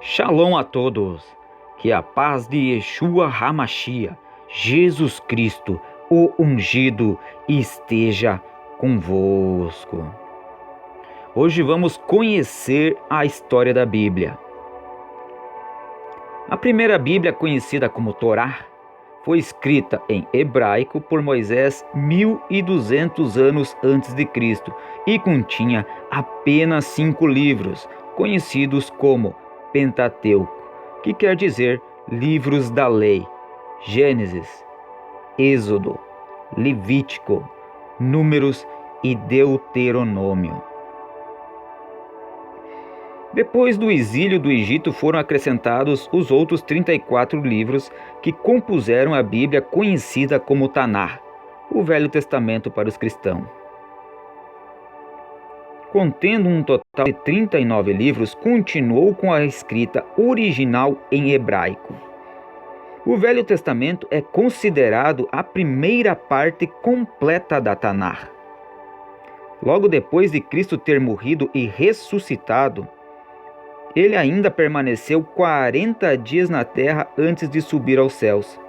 Shalom a todos, que a paz de Yeshua HaMashiach, Jesus Cristo, o ungido, esteja convosco. Hoje vamos conhecer a história da Bíblia. A primeira Bíblia, conhecida como Torá, foi escrita em hebraico por Moisés 1200 anos antes de Cristo e continha apenas 5 livros, conhecidos como Pentateuco, que quer dizer livros da lei: Gênesis, Êxodo, Levítico, Números e Deuteronômio. Depois do exílio do Egito foram acrescentados os outros 34 livros que compuseram a Bíblia conhecida como Taná, o Velho Testamento para os cristãos. Contendo um total de 39 livros, continuou com a escrita original em hebraico. O Velho Testamento é considerado a primeira parte completa da Taná. Logo depois de Cristo ter morrido e ressuscitado, ele ainda permaneceu 40 dias na terra antes de subir aos céus.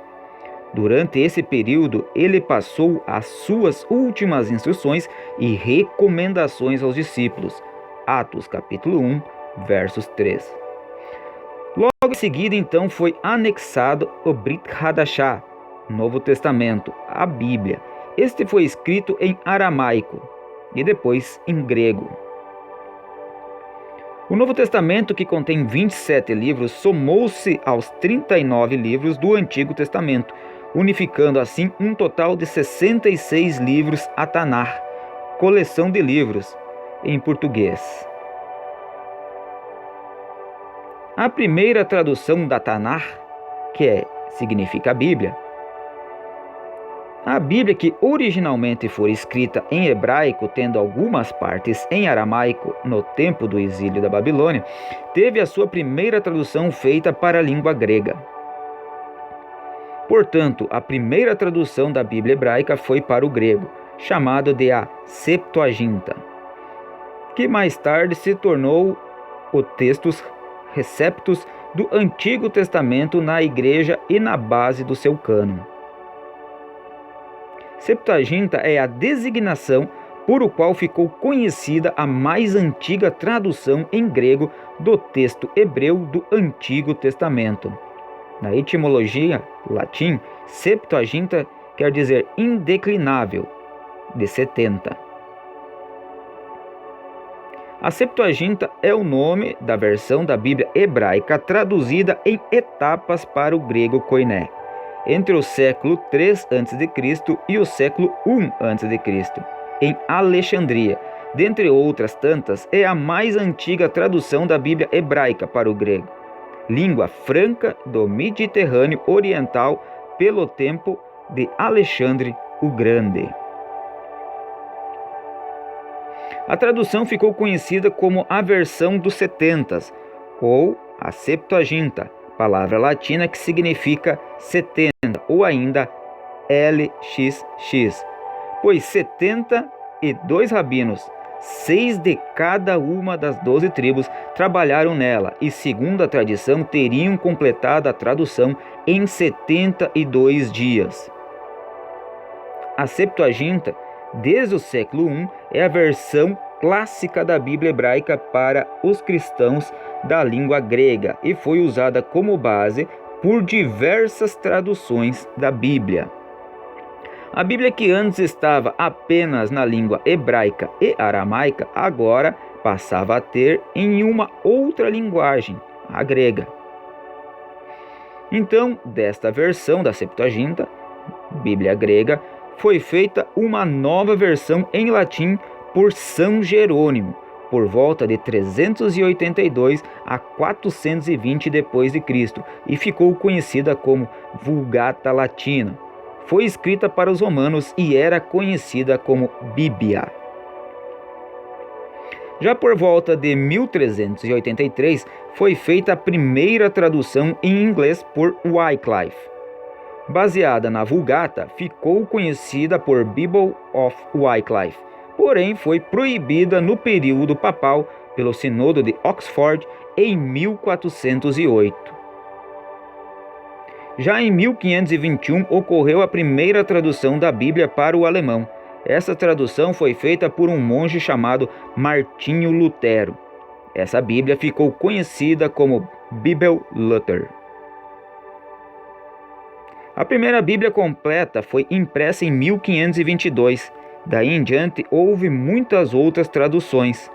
Durante esse período, ele passou as suas últimas instruções e recomendações aos discípulos. Atos capítulo 1, versos 3. Logo em seguida, então, foi anexado o Brit Hadashah, Novo Testamento, a Bíblia. Este foi escrito em aramaico e depois em grego. O Novo Testamento, que contém 27 livros, somou-se aos 39 livros do Antigo Testamento, unificando assim um total de 66 livros, a Taná, coleção de livros em português. A primeira tradução da Taná, que significa Bíblia, a Bíblia, que originalmente foi escrita em hebraico, tendo algumas partes em aramaico no tempo do exílio da Babilônia, teve a sua primeira tradução feita para a língua grega. Portanto, a primeira tradução da Bíblia hebraica foi para o grego, chamado de a Septuaginta, que mais tarde se tornou o textos receptos do Antigo Testamento na igreja e na base do seu cânon. Septuaginta é a designação por o qual ficou conhecida a mais antiga tradução em grego do texto hebreu do Antigo Testamento. Na etimologia latim, Septuaginta quer dizer indeclinável, de 70. A Septuaginta é o nome da versão da Bíblia hebraica traduzida em etapas para o grego koiné, entre o século III a.C. e o século I a.C., em Alexandria. Dentre outras tantas, é a mais antiga tradução da Bíblia hebraica para o grego, língua franca do Mediterrâneo Oriental pelo tempo de Alexandre o Grande. A tradução ficou conhecida como a versão dos 70, ou a Septuaginta, palavra latina que significa 70, ou ainda LXX, pois 72 rabinos, 6 de cada uma das 12 tribos, trabalharam nela e, segundo a tradição, teriam completado a tradução em 72 dias. A Septuaginta, desde o século I, é a versão clássica da Bíblia hebraica para os cristãos da língua grega e foi usada como base por diversas traduções da Bíblia. A Bíblia, que antes estava apenas na língua hebraica e aramaica, agora passava a ter em uma outra linguagem, a grega. Então, desta versão da Septuaginta, Bíblia grega, foi feita uma nova versão em latim por São Jerônimo, por volta de 382 a 420 d.C., e ficou conhecida como Vulgata Latina. Foi escrita para os romanos e era conhecida como Bíblia. Já por volta de 1383, foi feita a primeira tradução em inglês por Wycliffe. Baseada na Vulgata, ficou conhecida por Bible of Wycliffe, porém foi proibida no período papal pelo Sínodo de Oxford em 1408. Já em 1521 ocorreu a primeira tradução da Bíblia para o alemão. Essa tradução foi feita por um monge chamado Martinho Lutero. Essa Bíblia ficou conhecida como Bibel Luther. A primeira Bíblia completa foi impressa em 1522. Daí em diante houve muitas outras traduções.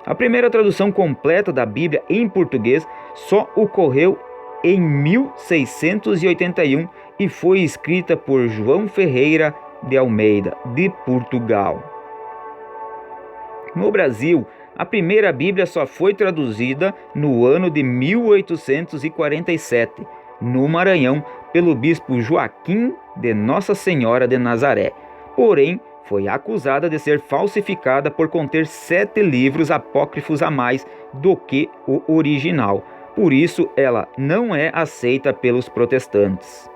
A primeira tradução completa da Bíblia em português só ocorreu em 1681 e foi escrita por João Ferreira de Almeida, de Portugal. No Brasil, a primeira Bíblia só foi traduzida no ano de 1847, no Maranhão, pelo bispo Joaquim de Nossa Senhora de Nazaré. Porém, foi acusada de ser falsificada por conter 7 livros apócrifos a mais do que o original. Por isso, ela não é aceita pelos protestantes.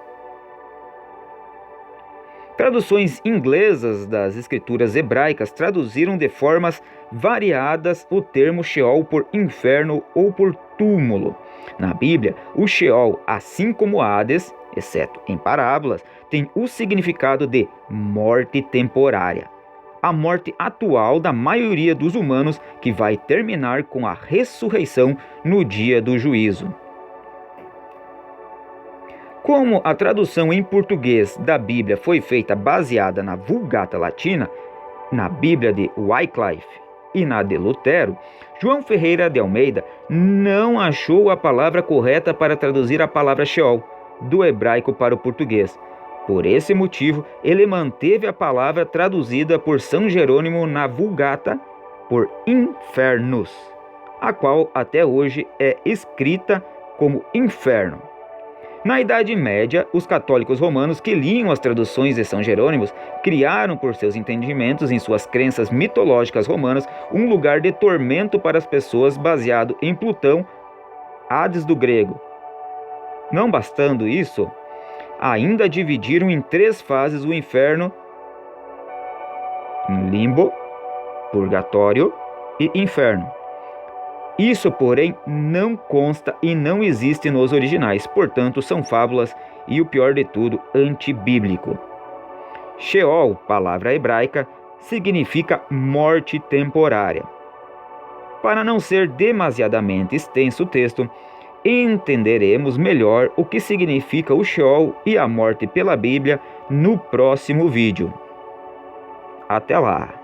Traduções inglesas das escrituras hebraicas traduziram de formas variadas o termo Sheol por inferno ou por túmulo. Na Bíblia, o Sheol, assim como Hades, exceto em parábolas, tem o significado de morte temporária. A morte atual da maioria dos humanos, que vai terminar com a ressurreição no dia do juízo. Como a tradução em português da Bíblia foi feita baseada na Vulgata Latina, na Bíblia de Wycliffe e na de Lutero, João Ferreira de Almeida não achou a palavra correta para traduzir a palavra Sheol do hebraico para o português. Por esse motivo, ele manteve a palavra traduzida por São Jerônimo na Vulgata por infernos, a qual até hoje é escrita como inferno. Na Idade Média, os católicos romanos que liam as traduções de São Jerônimo criaram por seus entendimentos em suas crenças mitológicas romanas um lugar de tormento para as pessoas baseado em Plutão, Hades do grego. Não bastando isso, ainda dividiram em 3 fases o inferno: limbo, purgatório e inferno. Isso, porém, não consta e não existe nos originais, portanto, são fábulas e, o pior de tudo, antibíblico. Sheol, palavra hebraica, significa morte temporária. Para não ser demasiadamente extenso o texto, entenderemos melhor o que significa o Sheol e a morte pela Bíblia no próximo vídeo. Até lá!